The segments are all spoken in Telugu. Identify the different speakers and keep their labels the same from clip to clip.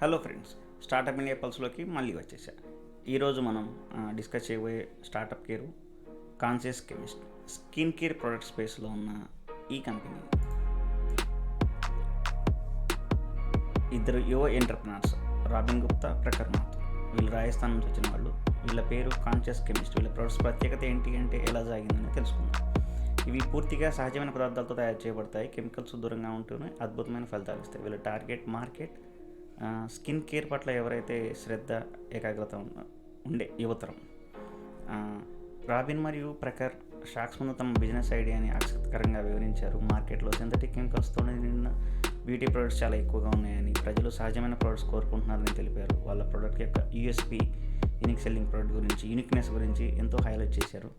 Speaker 1: హలో ఫ్రెండ్స్, స్టార్టప్ ఇండియా పల్స్లోకి మళ్ళీ వచ్చేసా. ఈరోజు మనం డిస్కస్ చేయబోయే startup care conscious chemist. Skin care product స్పేస్లో ఉన్న ఈ కంపెనీ ఇద్దరు యువ ఎంటర్ప్రినర్స్, రాబిన్ గుప్తా, ప్రఖర్ మాథుర్. వీళ్ళు రాజస్థాన్ నుంచి వచ్చిన వాళ్ళు. వీళ్ళ పేరు కాన్షియస్ కెమిస్ట్. వీళ్ళ ప్రొడక్ట్స్ ప్రత్యేకత ఏంటి అంటే ఎలా సాగిందని తెలుసుకుందాం. ఇవి పూర్తిగా సహజమైన పదార్థాలతో తయారు చేయబడతాయి. కెమికల్స్ దూరంగా ఉంటూనే అద్భుతమైన ఫలితాలు ఇస్తాయి. వీళ్ళ టార్గెట్ మార్కెట్ స్కిన్ కేర్ పట్ల ఎవరైతే శ్రద్ధ, ఏకాగ్రత ఉండే యువతరం. రాబిన్ మరియు ప్రఖర్ షాక్స్ ముందు తమ బిజినెస్ ఐడియాని ఆసక్తికరంగా వివరించారు. మార్కెట్లో సింథటిక్ కెమికల్స్తో నిన్న బ్యూటీ ప్రొడక్ట్స్ చాలా ఎక్కువగా ఉన్నాయని, ప్రజలు సహజమైన ప్రొడక్ట్స్ కోరుకుంటున్నారని తెలిపారు. వాళ్ళ ప్రొడక్ట్ యొక్క యూఎస్పీ, యూనిక్ సెల్లింగ్ ప్రొడక్ట్ గురించి, యూనిక్నెస్ గురించి ఎంతో హైలైట్ చేశారు.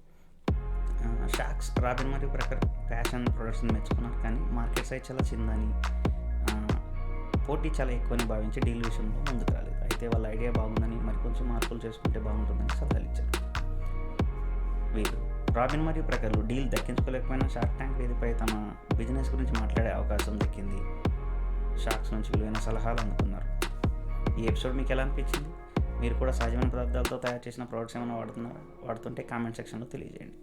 Speaker 1: షాక్స్ రాబిన్ మరియు ప్రఖర్ ఫ్యాషన్ ప్రొడక్ట్స్ని మెచ్చుకున్నారు, కానీ మార్కెట్ సైజ్ చాలా చిన్నదని, పోటీ చాలా ఎక్కువని భావించి డీల్ విషయంలో ముందుకు రాలేదు. అయితే వాళ్ళ ఐడియా బాగుందని, మరి కొంచెం మార్పులు చేసుకుంటే బాగుంటుందని సలహాలు ఇచ్చారు. వీరు రాబిన్ మరియు ప్రఖర్లు డీల్ దక్కించుకోలేకపోయినా షార్క్ ట్యాంక్ వేదికపై తమ బిజినెస్ గురించి మాట్లాడే అవకాశం దక్కింది. షార్క్స్ నుంచి విలువైన సలహాలు అందుకున్నారు. ఈ ఎపిసోడ్ మీకు ఎలా అనిపించింది? మీరు కూడా సహజమైన పదార్థాలతో తయారు చేసిన ప్రోడక్ట్స్ ఏమైనా వాడుతుంటే కామెంట్ సెక్షన్లో తెలియజేయండి.